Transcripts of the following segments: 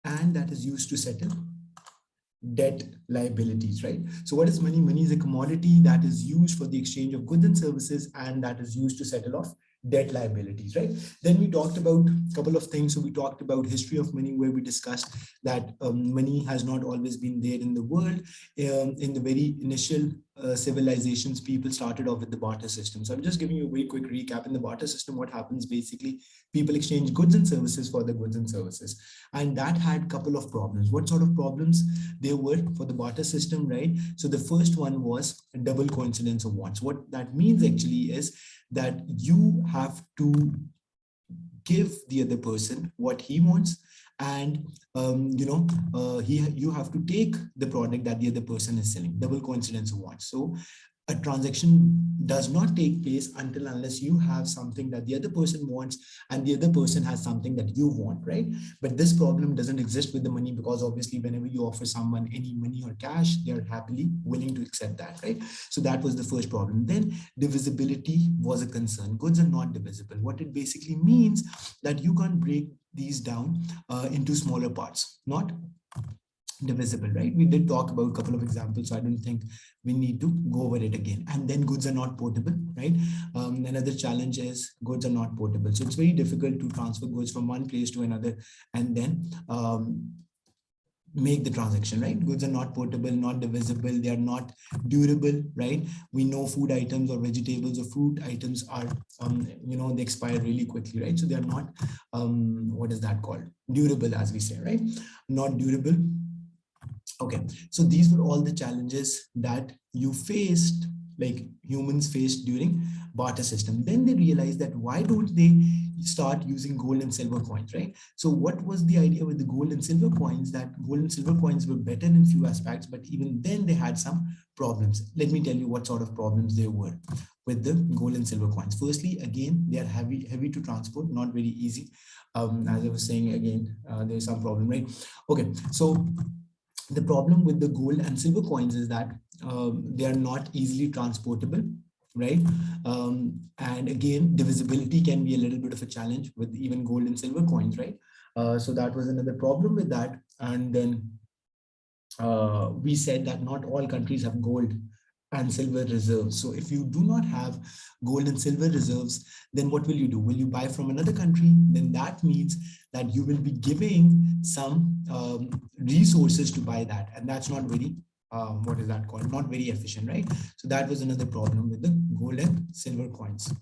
and that is used to settle debt liabilities, right? So what is money? Money is a commodity that is used for the exchange of goods and services, and that is used to settle off debt liabilities, right? Then we talked about a couple of things. So we talked about history of money, where we discussed that money has not always been there in the world. In the very initial civilizations, people started off with the barter system. So I'm just giving you a very quick recap. In the barter system, what happens basically, people exchange goods and services for the goods and services, and that had a couple of problems. What sort of problems there were for the barter system, right? So the first one was a double coincidence of wants. What that means actually is that you have to give the other person what he wants, and you have to take the product that the other person is selling. Double coincidence of wants. So a transaction does not take place until unless you have something that the other person wants and the other person has something that you want, right? But this problem doesn't exist with the money, because obviously whenever you offer someone any money or cash, they're happily willing to accept that, right? So that was the first problem. Then divisibility was a concern. Goods are not divisible. What it basically means that you can't break these down into smaller parts, not divisible, right? We did talk about a couple of examples, so I don't think we need to go over it again. And then goods are not portable, right? Another challenge is goods are not portable. So it's very difficult to transfer goods from one place to another and then make the transaction, right? Goods are not portable, not divisible, they are not durable, right? We know food items or vegetables or fruit items are, they expire really quickly, right? So they are not, what is that called? Durable, as we say, right? Not durable. Okay, so these were all the challenges that you faced, like humans faced during barter system. Then they realized that why don't they start using gold and silver coins, right? So what was the idea with the gold and silver coins? That gold and silver coins were better in few aspects, but even then they had some problems. Let me tell you what sort of problems there were with the gold and silver coins. Firstly, again, they are heavy to transport, not very easy. As I was saying, again, there's some problem, right? Okay, so the problem with the gold and silver coins is that they are not easily transportable, right? And again, divisibility can be a little bit of a challenge with even gold and silver coins, right? So that was another problem with that. And then we said that not all countries have gold and silver reserves. So if you do not have gold and silver reserves, then what will you do? Will you buy from another country? Then that means that you will be giving some resources to buy that. And that's not very, what is that called? Not very efficient, right? So that was another problem with the gold and silver coins.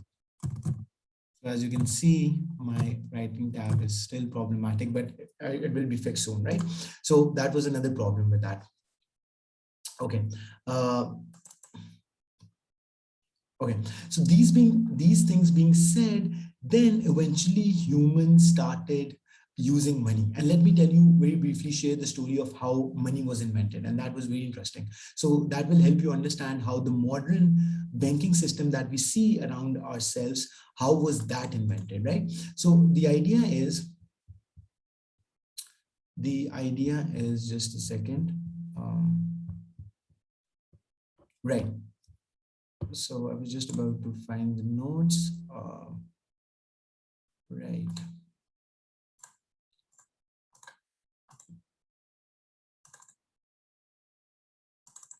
So as you can see, my writing tab is still problematic, but it will be fixed soon, right? So that was another problem with that. Okay. Okay, so these things being said, then eventually humans started using money. And let me tell you very briefly, share the story of how money was invented. And that was very interesting. So that will help you understand how the modern banking system that we see around ourselves, how was that invented, right? So the idea is just a second. Right. So I was just about to find the notes. Right.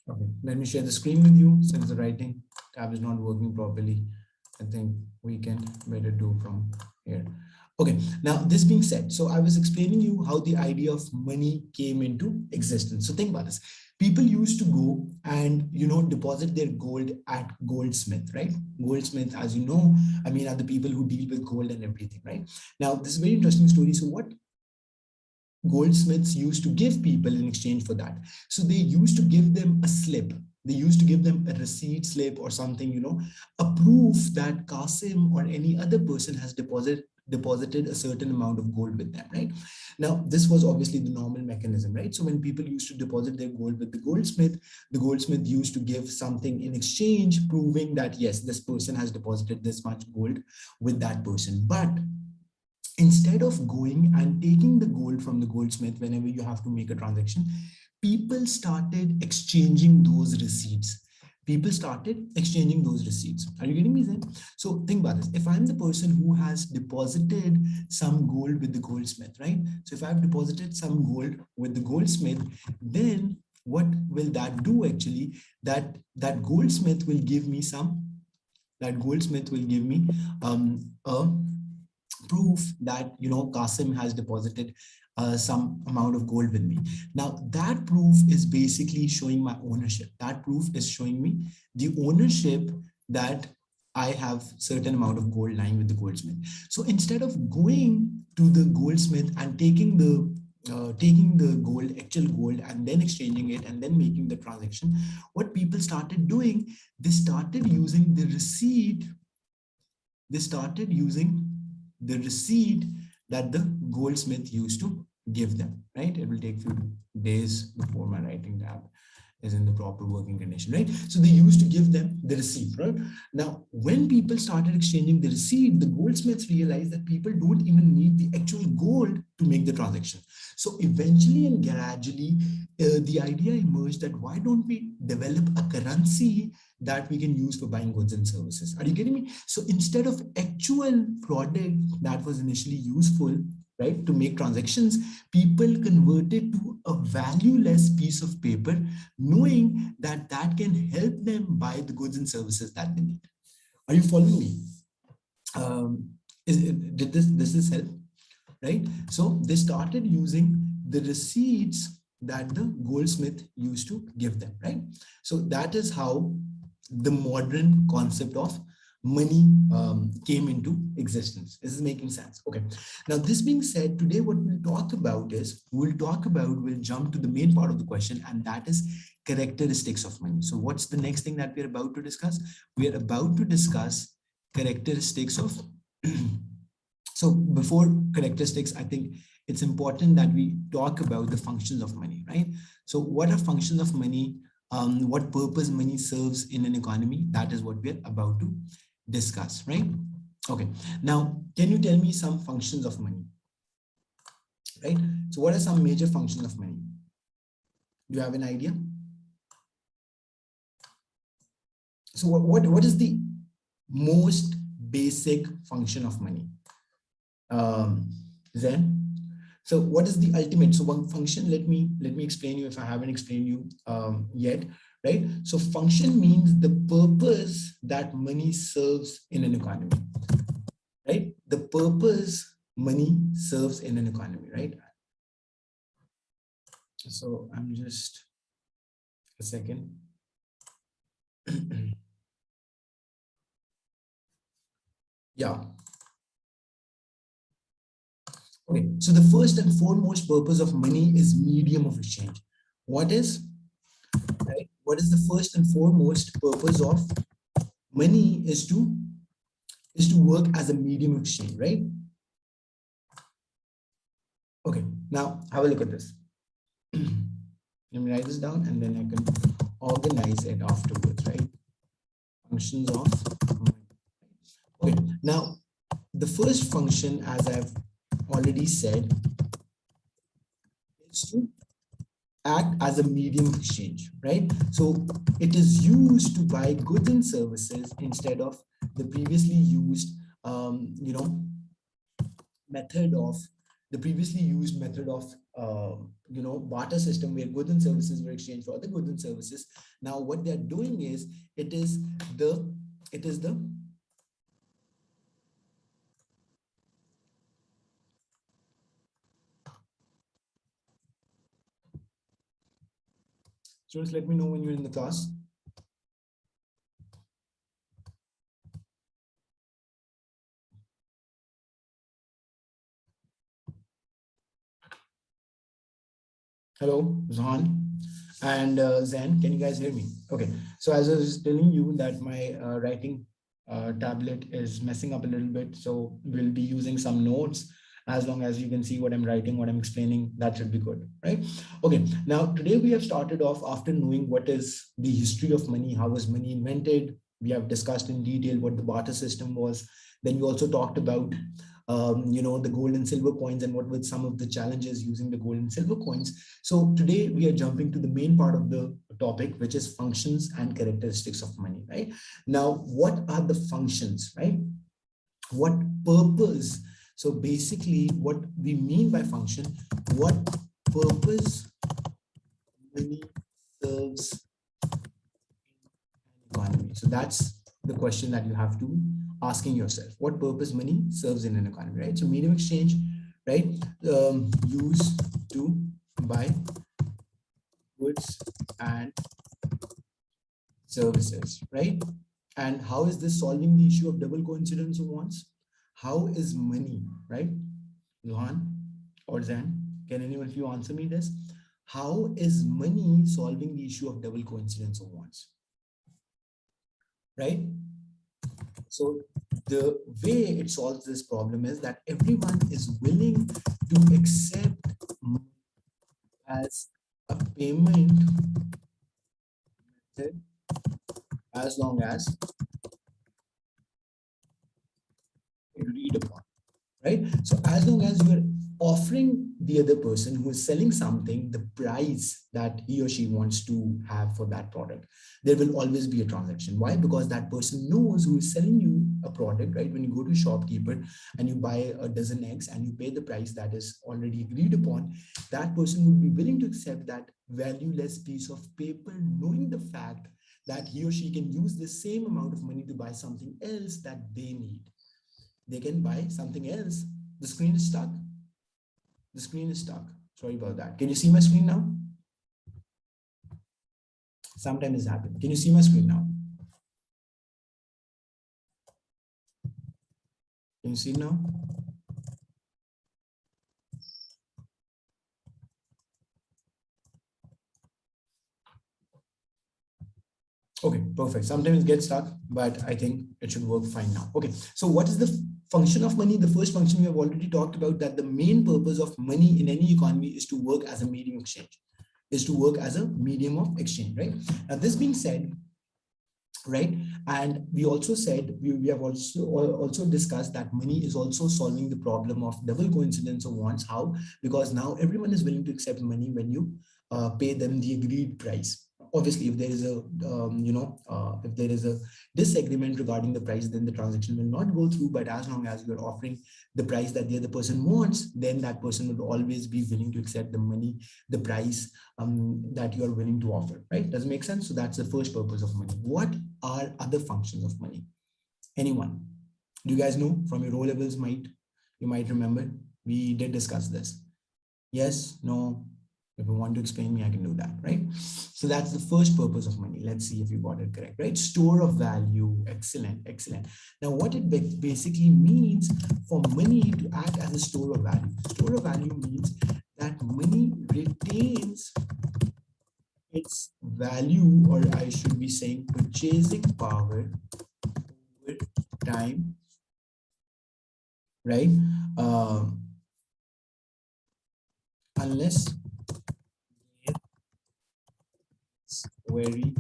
Okay, let me share the screen with you. Since the writing tab is not working properly, I think we can better do from here. Okay, now this being said, so I was explaining you how the idea of money came into existence. So think about this. People used to go and, deposit their gold at goldsmith, right? Goldsmith, as you know, I mean, are the people who deal with gold and everything, right? Now, this is a very interesting story. So what goldsmiths used to give people in exchange for that? So they used to give them a slip. They used to give them a receipt slip or something, a proof that Qasim or any other person has deposited a certain amount of gold with them, right? Now, this was obviously the normal mechanism, right? So when people used to deposit their gold with the goldsmith used to give something in exchange, proving that, yes, this person has deposited this much gold with that person. But instead of going and taking the gold from the goldsmith whenever you have to make a transaction, people started exchanging those receipts. people started exchanging those receipts. Are you getting me, Zen? So think about this. If I'm the person who has deposited some gold with the goldsmith, right? So if I've deposited some gold with the goldsmith, then what will that do actually? That goldsmith will give me a proof that, you know, Qasim has deposited some amount of gold with me. Now that proof is basically showing my ownership. That proof is showing me the ownership that I have certain amount of gold lying with the goldsmith. So instead of going to the goldsmith and taking the gold, actual gold, and then exchanging it and then making the transaction, what people started doing, they started using the receipt. They started using the receipt that the goldsmith used to give them, right? It will take few days before my writing tab is in the proper working condition, right? So they used to give them the receipt, right? Now, when people started exchanging the receipt, the goldsmiths realized that people don't even need the actual gold to make the transaction. So eventually and gradually, the idea emerged that why don't we develop a currency that we can use for buying goods and services? Are you getting me? So instead of actual product that was initially useful, right, to make transactions, people converted to a valueless piece of paper, knowing that that can help them buy the goods and services that they need. Are you following me? Did this help? Right? So they started using the receipts that the goldsmith used to give them, right? So that is how the modern concept of money came into existence. This is making sense. Okay. Now, this being said, today what we'll talk about is, we'll jump to the main part of the question, and that is characteristics of money. So what's the next thing that we're about to discuss? We are about to discuss characteristics of so before characteristics, I think it's important that we talk about the functions of money, right? So what are functions of money? What purpose money serves in an economy? That is what we're about to discuss, right? Okay. Now, can you tell me some functions of money? Right? So what are some major functions of money? Do you have an idea? So what is the most basic function of money? Zen. So what is the ultimate? So one function, let me explain you if I haven't explained you yet, right? So function means the purpose that money serves in an economy, right? The purpose money serves in an economy, right? So I'm just a second. Yeah. Okay, so the first and foremost purpose of money is medium of exchange. What is, right? What is the first and foremost purpose of money is to work as a medium of exchange, right? Okay, now have a look at this. Let me write this down and then I can organize it afterwards, right? Functions of money. Okay, now the first function, as I've already said, is to act as a medium of exchange, right? So it is used to buy goods and services instead of the previously used, method of barter system, where goods and services were exchanged for other goods and services. Now what they're doing is, it is the students, let me know when you're in the class. Hello, Zahan and Zen, can you guys hear me? Okay, so as I was telling you that my writing tablet is messing up a little bit, so we'll be using some notes. As long as you can see what I'm writing, what I'm explaining, that should be good, right? Okay, now today we have started off after knowing what is the history of money, how was money invented. We have discussed in detail what the barter system was. Then we also talked about the gold and silver coins and what were some of the challenges using the gold and silver coins. So today we are jumping to the main part of the topic, which is functions and characteristics of money, right? Now, what are the functions, right? What purpose? So basically what we mean by function, what purpose money serves in an economy. So that's the question that you have to asking yourself, what purpose money serves in an economy, right? So medium exchange, right? Used to buy goods and services, right? And how is this solving the issue of double coincidence of wants? How is money, right? Luhan or Zan, can anyone of you answer me this? How is money solving the issue of double coincidence of wants? Right? So the way it solves this problem is that everyone is willing to accept as a payment method as long as agreed upon, right? So as long as you're offering the other person who is selling something the price that he or she wants to have for that product, there will always be a transaction. Why? Because that person knows who is selling you a product, right? When you go to a shopkeeper and you buy a dozen eggs and you pay the price that is already agreed upon, that person would be willing to accept that valueless piece of paper, knowing the fact that he or she can use the same amount of money to buy something else that they need. They can buy something else. The screen is stuck. The screen is stuck. Sorry about that. Can you see my screen now? Sometimes it's happened. Can you see my screen now? Can you see it now? Okay, perfect. Sometimes it gets stuck, but I think it should work fine now. Okay, so what is the function of money? The first function we have already talked about, that the main purpose of money in any economy is to work as a medium exchange, is to work as a medium of exchange, right? Now, this being said, right, and we also said we have also discussed that money is also solving the problem of double coincidence of wants. How? Because now everyone is willing to accept money when you pay them the agreed price. Obviously, if there is a if there is a disagreement regarding the price, then the transaction will not go through. But as long as you are offering the price that the other person wants, then that person will always be willing to accept the money, the price that you are willing to offer, right? Does it make sense? So that's the first purpose of money. What are other functions of money? Anyone? Do you guys know from your O levels? You might remember we did discuss this. Yes, no. If you want to explain me, I can do that, right? So that's the first purpose of money. Let's see if you got it correct, right? Store of value. Excellent, excellent. Now, what it basically means for money to act as a store of value. Store of value means that money retains its value, or I should be saying purchasing power over time, right? Unless it's very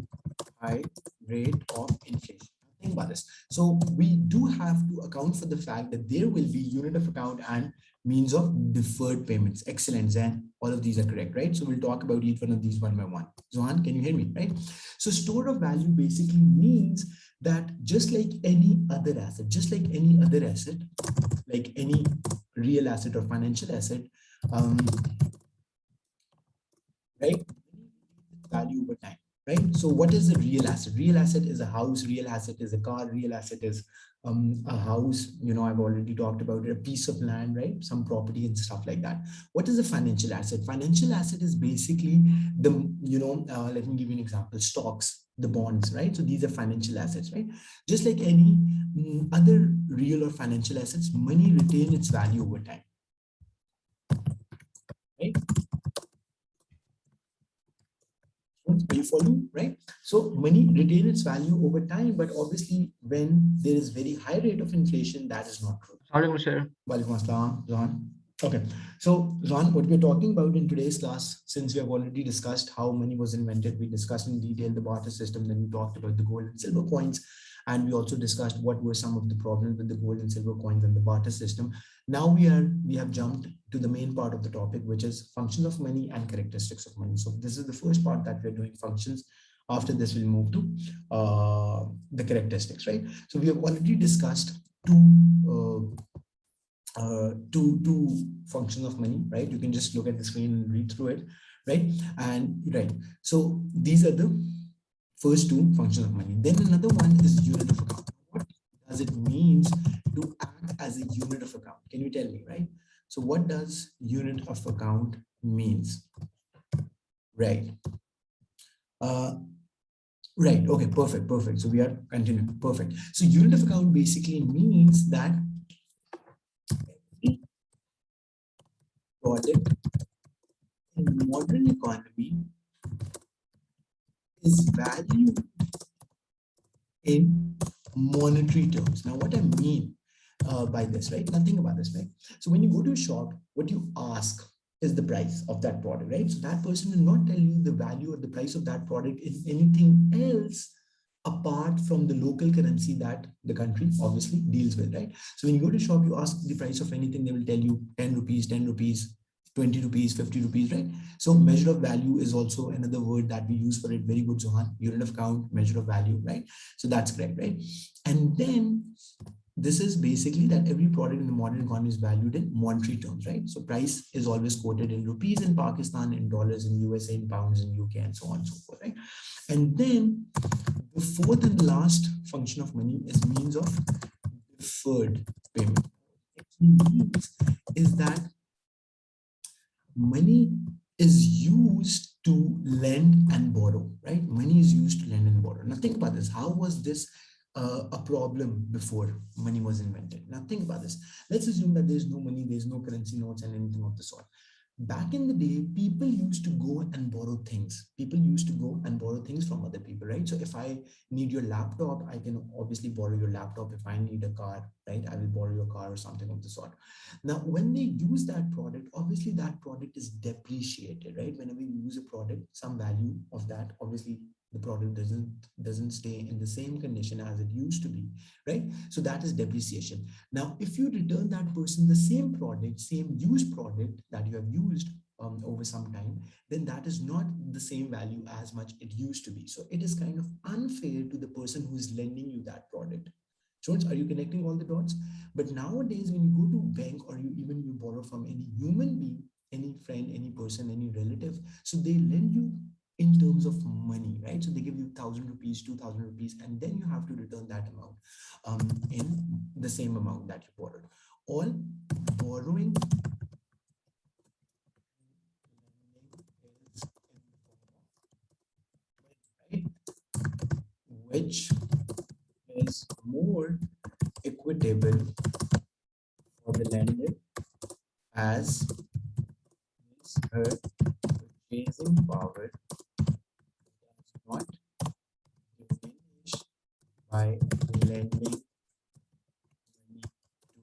high rate of inflation. Think about this. So we do have to account for the fact that there will be unit of account and means of deferred payments. Excellent, Zan. All of these are correct, right? So we'll talk about each one of these one by one. Zohan, can you hear me, right? So store of value basically means that just like any other asset, like any real asset or financial asset, right? Value over time, right? So what is a real asset? Real asset is a house, real asset is a car, real asset is a house, I've already talked about it, a piece of land, right? Some property and stuff like that. What is a financial asset? Financial asset is basically the, let me give you an example, stocks, the bonds, right? So these are financial assets, right? Just like any other real or financial assets, money retain its value over time, right? Are you following, right? So money retain its value over time, but obviously when there is very high rate of inflation, that is not true. Walaikum Assalam. Walaikum Assalam, Zohan. Okay, so Zohan, what we're talking about in today's class, since we have already discussed how money was invented, we discussed in detail the barter system, then we talked about the gold and silver coins, and we also discussed what were some of the problems with the gold and silver coins and the barter system. Now we have jumped to the main part of the topic, which is functions of money and characteristics of money. So this is the first part that we're doing, functions. After this, we'll move to the characteristics, right? So we have already discussed two functions of money, right? You can just look at the screen and read through it, right? And right, so these are the first two functions of money. Then another one is unit of account. What does it means to act as a unit of account? Can you tell me, right? So what does unit of account means? Right. Uh, right. Okay. Perfect. Perfect. So we are continuing. Perfect. So unit of account basically means that every project in modern economy is valued in monetary terms. Now, what I mean by this, right? Now, think about this, right? So when you go to a shop, what you ask is the price of that product, right? So that person will not tell you the value or the price of that product in anything else apart from the local currency that the country obviously deals with, right? So when you go to shop, you ask the price of anything, they will tell you 10 rupees, 10 rupees, 20 rupees, 50 rupees, right? So measure of value is also another word that we use for it. Very good, Zohan. Unit of count, measure of value, right? So that's correct, right? And then this is basically that every product in the modern economy is valued in monetary terms, right? So price is always quoted in rupees in Pakistan, in dollars in USA, in pounds in UK, and so on and so forth, right? And then the fourth and last function of money is means of deferred payment. What it means is that money is used to lend and borrow, right? Money is used to lend and borrow. Now think about this. How was this a problem before money was invented? Now think about this. Let's assume that there's no money, there's no currency notes and anything of the sort. Back in the day, people used to go and borrow things. People used to go and borrow things from other people, right? So if I need your laptop, I can obviously borrow your laptop. If I need a car, right, I will borrow your car or something of the sort. Now, when they use that product, obviously that product is depreciated, right? Whenever you use a product, some value of that, obviously the product doesn't stay in the same condition as it used to be, right? So that is depreciation. Now, if you return that person the same product, same used product that you have used over some time, then that is not the same value as much it used to be. So it is kind of unfair to the person who is lending you that product. George, are you connecting all the dots? But nowadays, when you go to bank or you borrow from any human being, any friend, any person, any relative, so they lend you in terms of money, right? So they give you 1,000 rupees, 2,000 rupees, and then you have to return that amount in the same amount that you borrowed. All borrowing is right, which is more equitable for the lender as her purchasing power does not diminish by lending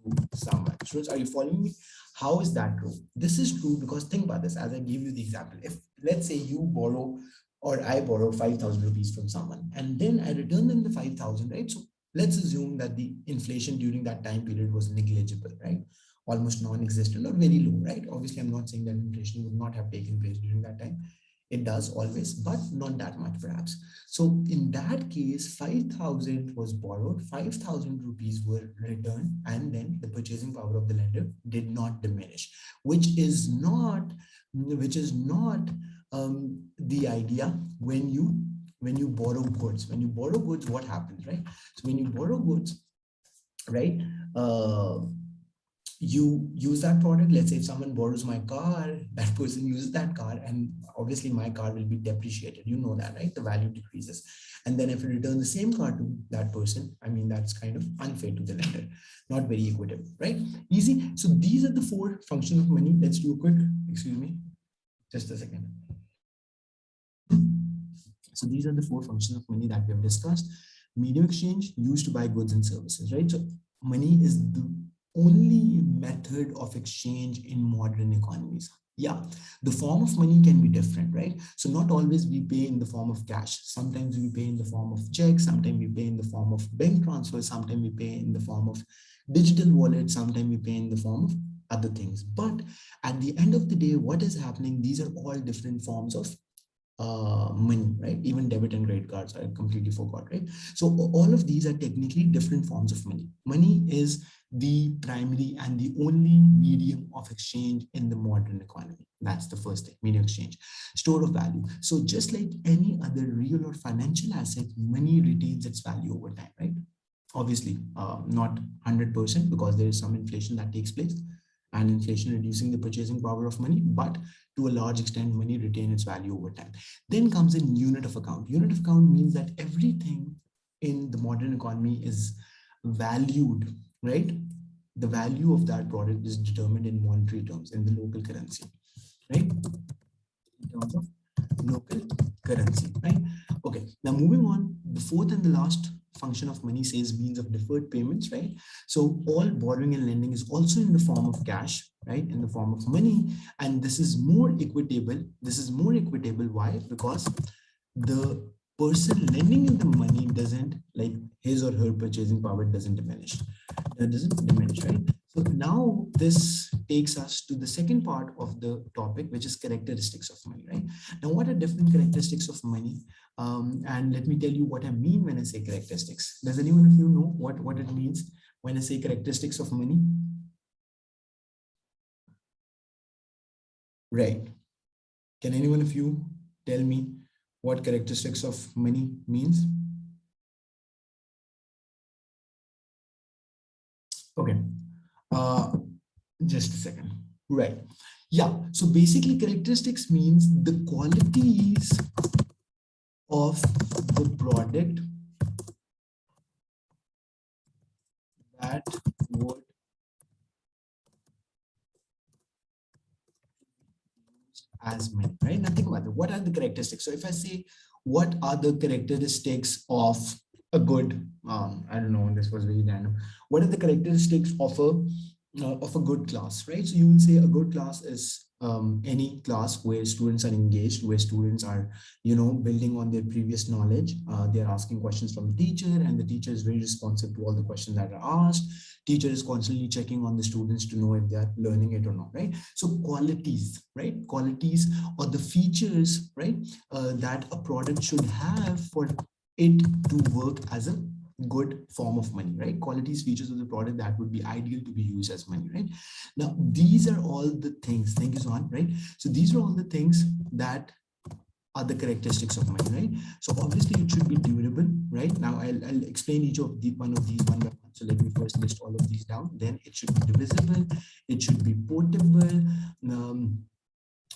money to someone. Students, are you following me? How is that true? This is true because think about this. As I gave you the example, if let's say you borrow or I borrow 5,000 rupees from someone and then I return them the 5,000, right? So let's assume that the inflation during that time period was negligible, right? Almost non-existent or very low, right? Obviously, I'm not saying that inflation would not have taken place during that time. It does always, but not that much perhaps. So in that case, 5,000 was borrowed, 5,000 rupees were returned, and then the purchasing power of the lender did not diminish, which is not the idea when you borrow goods. When you borrow goods, what happens, right? So when you borrow goods, right? You use that product. Let's say if someone borrows my car, that person uses that car, and obviously my car will be depreciated. You know that, right? The value decreases. And then if you return the same car to that person, I mean, that's kind of unfair to the lender, not very equitable, right? Easy. So these are the four functions of money. Let's do a quick, excuse me, just a second. So these are the four functions of money that we have discussed. Medium exchange, used to buy goods and services, right? So money is the only method of exchange in modern economies. Yeah, the form of money can be different, right? So not always we pay in the form of cash. Sometimes we pay in the form of checks. Sometimes we pay in the form of bank transfer. Sometimes we pay in the form of Digital wallet, sometimes we pay in the form of other things. But at the end of the day, what is happening? These are all different forms of money, right? Even debit and credit cards, I completely forgot, right? So all of these are technically different forms of money. Money is the primary and the only medium of exchange in the modern economy. That's the first thing, medium exchange, store of value. So just like any other real or financial asset, money retains its value over time, right? Obviously, not 100% because there is some inflation that takes place and inflation reducing the purchasing power of money, but to a large extent, money retain its value over time. Then comes in unit of account. Unit of account means that everything in the modern economy is valued, right? The value of that product is determined in monetary terms, in the local currency, right? In terms of local currency, right? Okay, now moving on, the fourth and the last function of money says means of deferred payments, right? So all borrowing and lending is also in the form of cash, right? In the form of money. And this is more equitable. This is more equitable. Why? Because the person lending you the money doesn't, like, his or her purchasing power doesn't diminish. That doesn't diminish, right? So now this takes us to the second part of the topic, which is characteristics of money, right? Now, what are different characteristics of money? And let me tell you what I mean when I say characteristics. Does anyone of you know what it means when I say characteristics of money? Right. Can anyone of you tell me what characteristics of money means? Okay. Uh, just a second. Right. Yeah. So basically, characteristics means the qualities of the product that would as money, right? Nothing about it. What are the characteristics? So if I say, what are the characteristics of a good, I don't know, this was very random. What are the characteristics of a good class, right? So you will say a good class is any class where students are engaged, where students are, building on their previous knowledge. They're asking questions from the teacher, and the teacher is very responsive to all the questions that are asked. Teacher is constantly checking on the students to know if they're learning it or not, right? So qualities, right? Qualities or the features, right? That a product should have for it to work as a good form of money, right? Qualities, features of the product that would be ideal to be used as money, right? Now, these are all the things. Thank you, Sohan, right? So these are all the things that are the characteristics of money, right? So obviously it should be durable, right? Now I'll explain each of the one of these one by one. So let me first list all of these down. Then it should be divisible, it should be portable,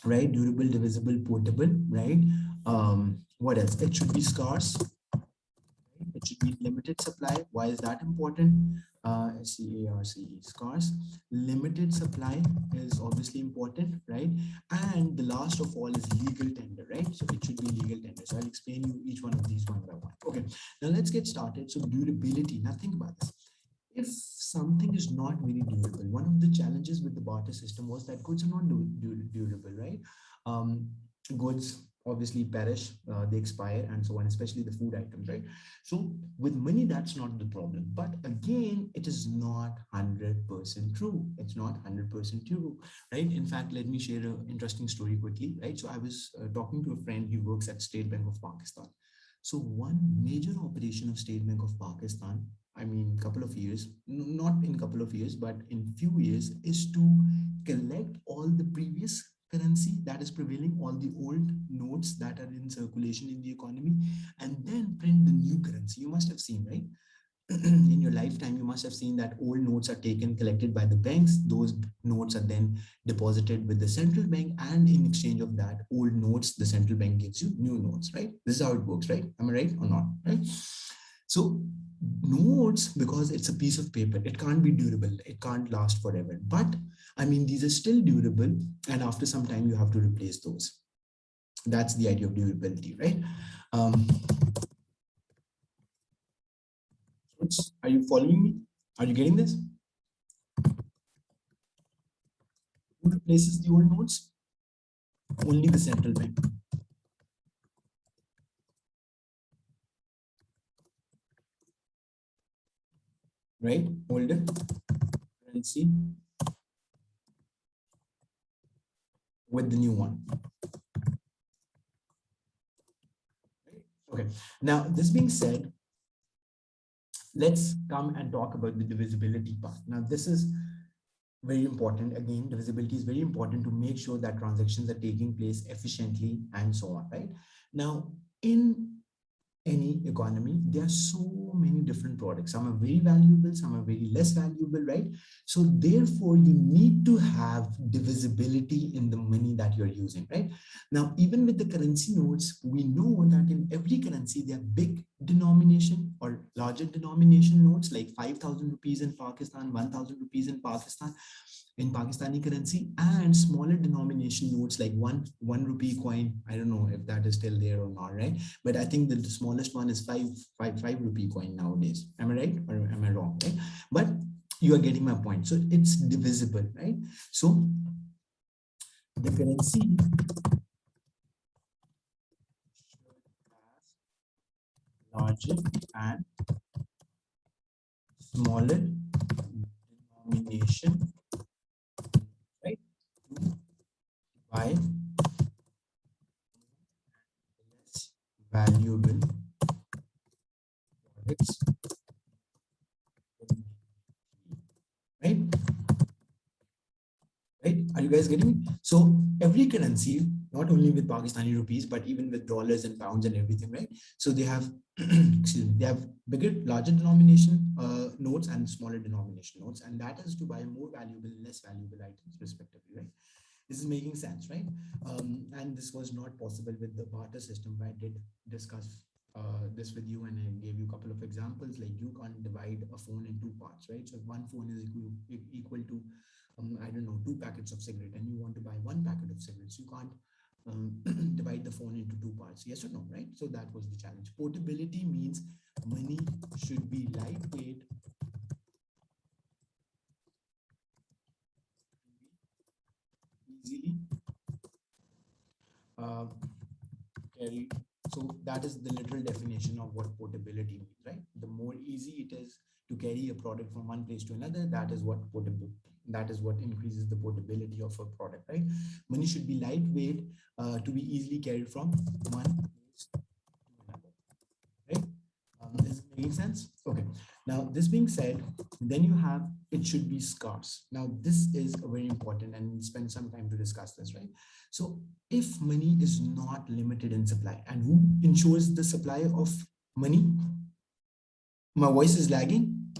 right? Durable, divisible, portable, right? What else? It should be scarce. It should be limited supply. Why is that important? SCARCE, scarce. Limited supply is obviously important, right? And the last of all is legal tender, right? So it should be legal tender. So I'll explain you each one of these one by one. Okay, now let's get started. So durability. Now think about this. If something is not very durable, one of the challenges with the barter system was that goods are not durable, right? Goods obviously perish, they expire, and so on, especially the food items, right? So with money, that's not the problem. But again, it is not 100% true. It's not 100% true, right? In fact, let me share an interesting story quickly, right? So I was talking to a friend who works at State Bank of Pakistan. So one major operation of State Bank of Pakistan, I mean, couple of years, not in couple of years, but in few years, is to collect all the previous currency that is prevailing, all the old notes that are in circulation in the economy, and then print the new currency. You must have seen, right? In your lifetime, you must have seen that old notes are taken, collected by the banks. Those notes are then deposited with the central bank, and in exchange of that old notes, the central bank gives you new notes, right? This is how it works, right? Am I right or not, right? So notes, because it's a piece of paper, it can't be durable, it can't last forever. But I mean, these are still durable, and after some time you have to replace those. That's the idea of durability, right? um, are you following me? Are you getting this? Who replaces the old notes? Only the central bank, right? Hold it. currency with the new one. Okay. Now, this being said, let's come and talk about the divisibility part. Now, this is very important. Again, divisibility is very important to make sure that transactions are taking place efficiently and so on, right? Now, in any economy, there are so many different products. Some are very valuable, some are very less valuable, right? So therefore, you need to have divisibility in the money that you're using, right? Now, even with the currency notes, we know that in every currency, there are big denomination or larger denomination notes like 5,000 rupees in Pakistan, 1,000 rupees in Pakistani currency, and smaller denomination notes like one rupee coin. I don't know if that is still there or not, right? But I think that the smallest one is five rupee coin nowadays. Am I right or am I wrong? Right? But you are getting my point. So it's divisible, right? So the currency larger and smaller denomination, right? By less valuable products, right? Right? Are you guys getting me? So every currency, not only with Pakistani rupees, but even with dollars and pounds and everything, right? So they have, excuse me, they have bigger, larger denomination notes and smaller denomination notes, and that is to buy more valuable, less valuable items, respectively, right? This is making sense, right? And this was not possible with the barter system. I did discuss this with you, and I gave you a couple of examples. Like you can't divide a phone in two parts, right? So if one phone is equal to I don't know, two packets of cigarette, and you want to buy one packet of cigarettes, you can't divide the phone into two parts. Yes or no, right? So that was the challenge. Portability means money should be lightweight, easily uh, carried. So that is the literal definition of what portability means, right? The more easy it is to carry a product from one place to another, that is what portable. That is what increases the portability of a product, right? Money should be lightweight to be easily carried from one place to another, right? Is it making sense? Okay. Now, this being said, then you have it should be scarce. Now, this is very important, and we'll spend some time to discuss this, right? So, if money is not limited in supply, and who ensures the supply of money? My voice is lagging.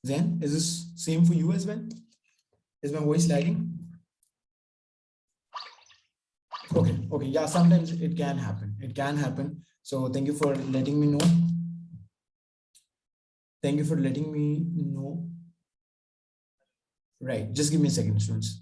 Then, is this same for you as well? Is my voice lagging? Okay, okay, yeah, sometimes it can happen. It can happen. So, thank you for letting me know. Thank you for letting me know. Right, just give me a second, students.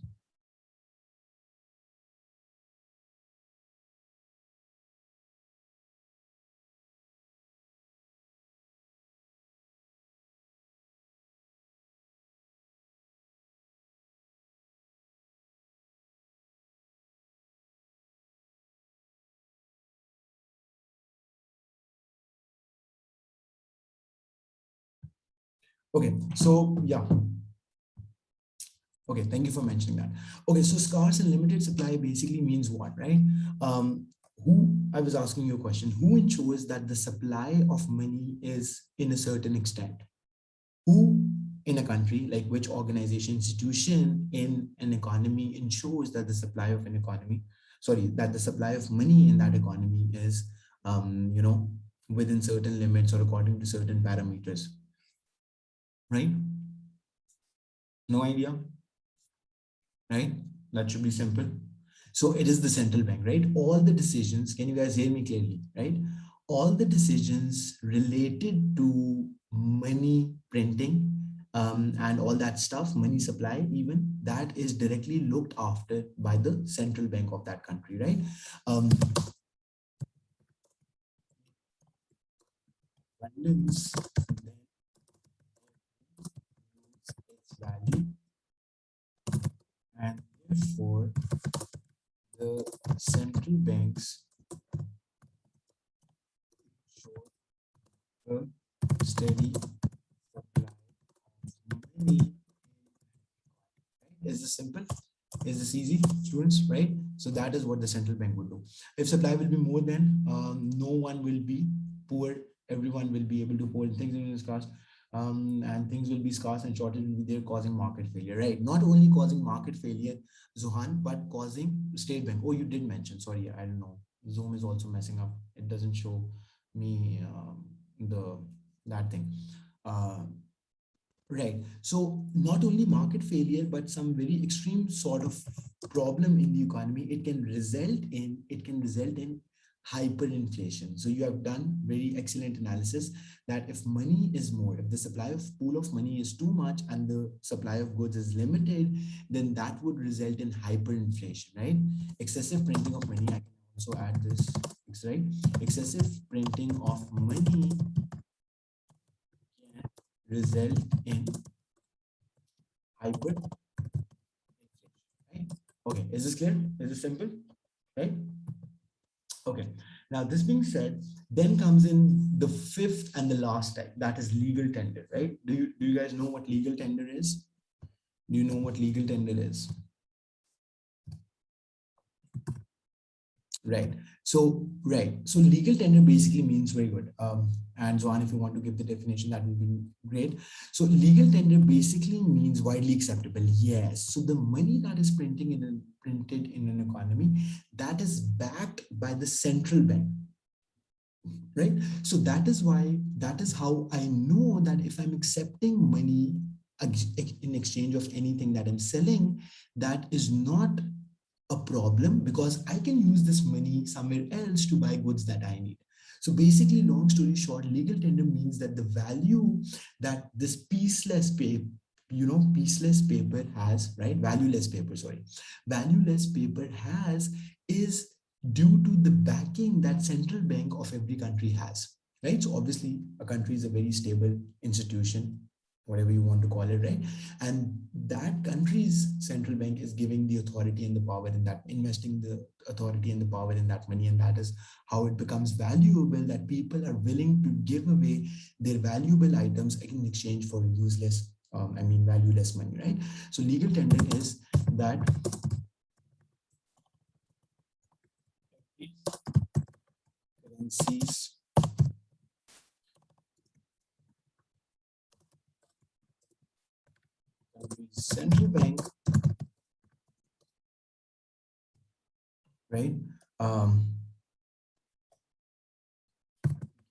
Okay, so yeah. Okay, thank you for mentioning that. Okay, so scarce and limited supply basically means what, right? Who, I was asking you a question, who ensures that the supply of money is in a certain extent? Who in a country, like which organization, institution in an economy ensures that the supply of an economy, sorry, that the supply of money in that economy is, within certain limits or according to certain parameters, right? No idea, right? That should be simple. So it is the central bank, right? All the decisions, can you guys hear me clearly, right? All the decisions related to money printing and all that stuff, money supply, even that is directly looked after by the central bank of that country, right? Abundance then its value, and therefore the central banks show a steady supply of money this simple? Is this easy, students, right? So that is what the central bank would do. If supply will be more than, no one will be poor, everyone will be able to afford things in this cost, and things will be scarce and shortage will be there, causing market failure, right? Not only causing market failure, Zohan, but causing state bank. Oh, you did mention, sorry, I don't know. Zoom is also messing up. It doesn't show me the that thing. Uh, Right. So not only market failure, but some very extreme sort of problem in the economy. It can result in hyperinflation. So you have done very excellent analysis that if money is more, if the supply of pool of money is too much and the supply of goods is limited, then that would result in hyperinflation, right? Excessive printing of money. I can also add this, right? Excessive printing of money can result in hyper, right? Okay, is this clear? Is this simple? Right? Okay. Now, this being said, then comes in the fifth and the last type, that is legal tender, right? Do you guys know what legal tender is? Do you know what legal tender is? Right. So legal tender basically means very good. And Zohan, if you want to give the definition, that would be great. So legal tender basically means widely acceptable. Yes. So the money that is printed in an economy, that is backed by the central bank, right? So that is how I know that if I'm accepting money in exchange of anything that I'm selling, that is not a problem, because I can use this money somewhere else to buy goods that I need. So basically, long story short, legal tender means that the value that this piece paper has, right? Valueless paper has is due to the backing that central bank of every country has, right? So obviously, a country is a very stable institution, whatever you want to call it, right? And that country's central bank is giving the authority and the power in that, investing the authority and the power in that money. And that is how it becomes valuable, that people are willing to give away their valuable items in exchange for valueless money, right? So legal tender is that currencies central bank, right? Um,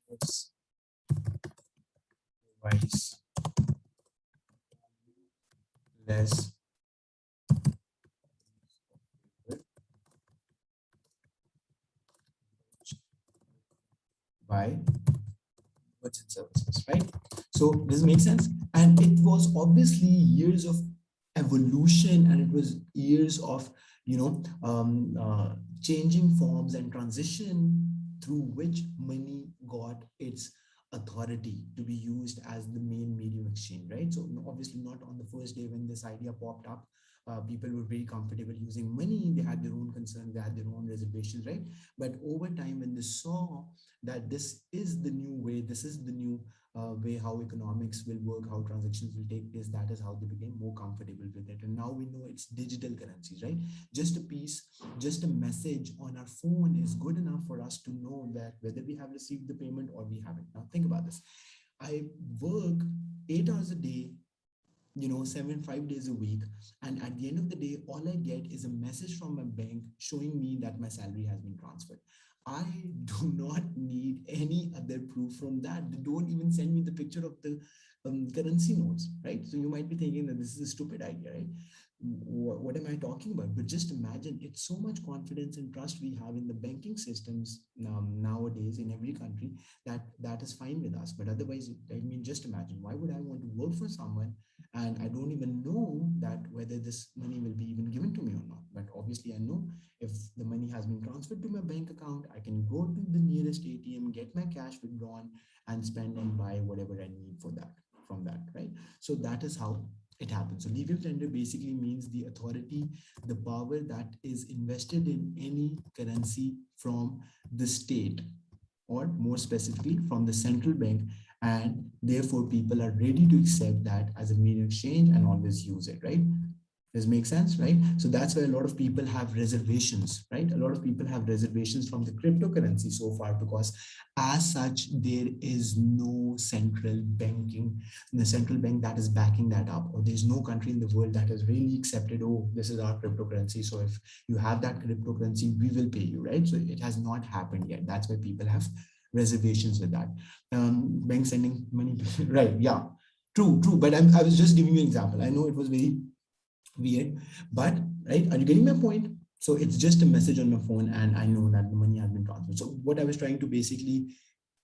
it's device less by goods and services, right? So this makes sense. And it was obviously years of evolution, and it was years of, changing forms and transition through which money got its authority to be used as the main medium exchange, right? So obviously not on the first day when this idea popped up, people were very comfortable using money. They had their own concerns, they had their own reservations, right? But over time, when they saw that this is the new way, this is the new way how economics will work, how transactions will take place, that is how they became more comfortable with it. And now we know it's digital currencies, right? Just a piece, just a message on our phone is good enough for us to know that whether we have received the payment or we haven't. Now think about this. I work 8 hours a day, 5 days a week, and at the end of the day, all I get is a message from my bank showing me that my salary has been transferred. I do not need any other proof from that. They don't even send me the picture of the currency notes, right? So you might be thinking that this is a stupid idea, right? What am I talking about? But just imagine, it's so much confidence and trust we have in the banking systems nowadays in every country, that is fine with us. But otherwise, I mean, just imagine, why would I want to work for someone and I don't even know that whether this money will be even given to me or not? But obviously, I know if the money has been transferred to my bank account, I can go to the nearest ATM, get my cash withdrawn, and spend and buy whatever I need for that from that, right? So that is how it happens. So legal tender basically means the authority, the power that is invested in any currency from the state, or more specifically from the central bank, and therefore people are ready to accept that as a medium exchange and always use it, right? Does it make sense, right? So that's why a lot of people have reservations, right? A lot of people have reservations from the cryptocurrency so far, because as such, there is no central banking, the central bank that is backing that up, or there's no country in the world that has really accepted, oh, this is our cryptocurrency. So if you have that cryptocurrency, we will pay you, right? So it has not happened yet. That's why people have reservations with that. Bank sending money, right? Yeah, true. But I was just giving you an example. I know it was very weird, but right, are you getting my point? So it's just a message on my phone and I know that the money has been transferred. So what I was trying to basically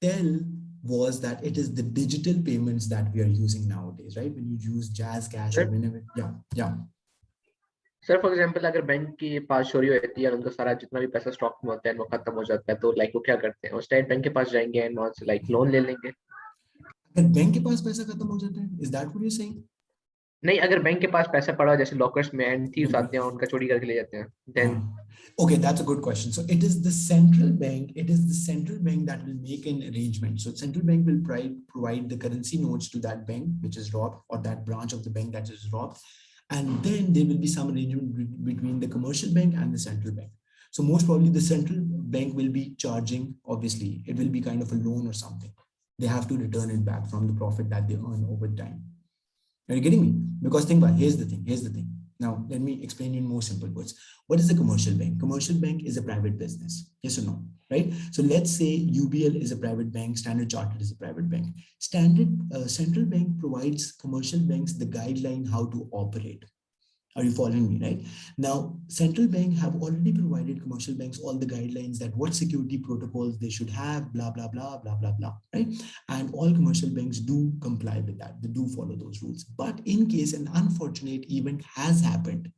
tell was that it is the digital payments that we are using nowadays, right? When you use Jazz Cash or sir whenever, yeah. Sir for example अगर bank के पास चोरी होती है और उनका सारा जितना भी पैसा स्टॉक में होता है वो खत्म हो जाता है तो लाइक वो क्या करते हैं वो स्टेट बैंक के पास जाएंगे एंड वहां से लाइक लोन ले लेंगे अगर बैंक के पास पैसा खत्म हो जाता है, is that what you saying? नहीं अगर बैंक के पास पैसा पड़ा हो जैसे लॉकर्स में एंड थीव्स बिल्कुल, आते हैं और उनका चोरी करके ले जाते हैं देन हाँ. Okay, that's a good question. So it is the central bank. It is the central bank that will make an arrangement. So central bank will provide the currency notes to that bank which is robbed, or that branch of the bank that is robbed, and then there will be some arrangement between the commercial bank and the central bank. So most probably the central bank will be charging. Obviously, it will be kind of a loan or something. They have to return it back from the profit that they earn over time. Are you getting me? Because think about, here's the thing. Here's the thing. Now, let me explain in more simple words. What is a commercial bank? Commercial bank is a private business. Yes or no? Right? So let's say UBL is a private bank, Standard Chartered is a private bank. Central bank provides commercial banks the guideline how to operate. Are you following me, right? Now, central bank have already provided commercial banks all the guidelines that what security protocols they should have, blah, blah, blah, blah, blah, blah, right? And all commercial banks do comply with that. They do follow those rules. But in case an unfortunate event has happened,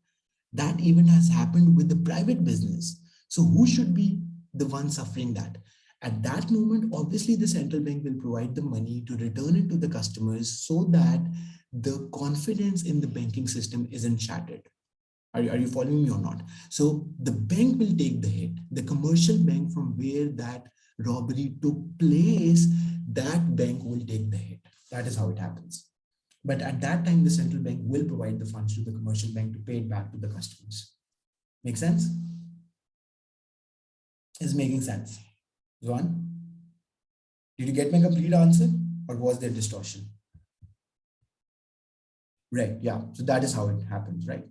that event has happened with the private business. So who should be the one suffering that? At that moment, obviously the central bank will provide the money to return it to the customers so that the confidence in the banking system isn't shattered. Are you following me or not? So the bank will take the hit. The commercial bank from where that robbery took place, that bank will take the hit. That is how it happens. But at that time, the central bank will provide the funds to the commercial bank to pay it back to the customers. Make sense? Is making sense? Zuan, did you get my complete answer, or was there distortion? Right, yeah. So that is how it happens, right?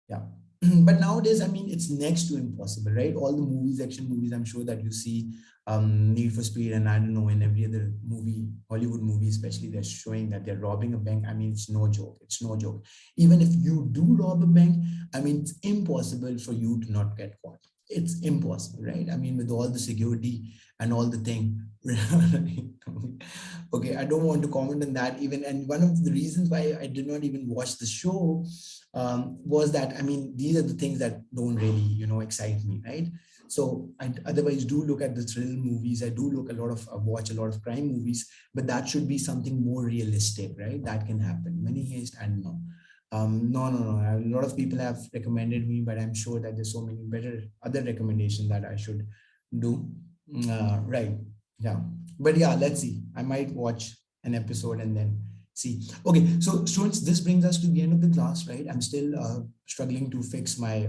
Yeah. But nowadays, I mean, it's next to impossible, right? All the movies, action movies, I'm sure that you see, Need for Speed, and I don't know, in every other movie, Hollywood movie especially, they're showing that they're robbing a bank. I mean, it's no joke. It's no joke. Even if you do rob a bank, I mean, it's impossible for you to not get caught. It's impossible, right? I mean, with all the security and all the thing. Okay, I don't want to comment on that even. And one of the reasons why I did not even watch the show was that, I mean, these are the things that don't really, excite me, right? So I otherwise do look at the thrill movies. I do look a lot of, watch a lot of crime movies, but that should be something more realistic, right? That can happen. Money heist, I don't know. No. A lot of people have recommended me, but I'm sure that there's so many better other recommendations that I should do. Right. Yeah. But yeah, let's see. I might watch an episode and then see. Okay. So students, this brings us to the end of the class, right? I'm still struggling to fix my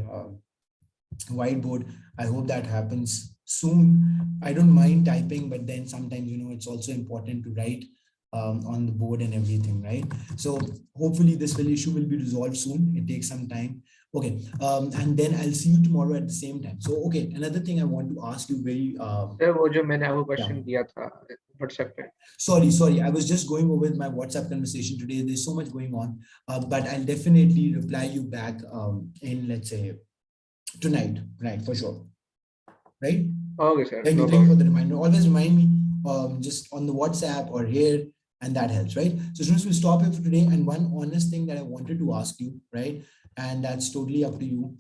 whiteboard. I hope that happens soon. I don't mind typing, but then sometimes, it's also important to write on the board and everything, right? So hopefully this issue will be resolved soon. It takes some time. Okay. And then I'll see you tomorrow at the same time. So, okay. Another thing I want to ask you very, sir वो जो मैंने आपको yeah. Question दिया था WhatsApp पे Sorry. I was just going over my WhatsApp conversation today. There's so much going on, but I'll definitely reply you back in, let's say, tonight, right? For sure. Right? Okay sir Thank you for the reminder. Always remind me just on the WhatsApp or here, and that helps, right? So students, will stop here for today. And one honest thing that I wanted to ask you, right? And that's totally up to you.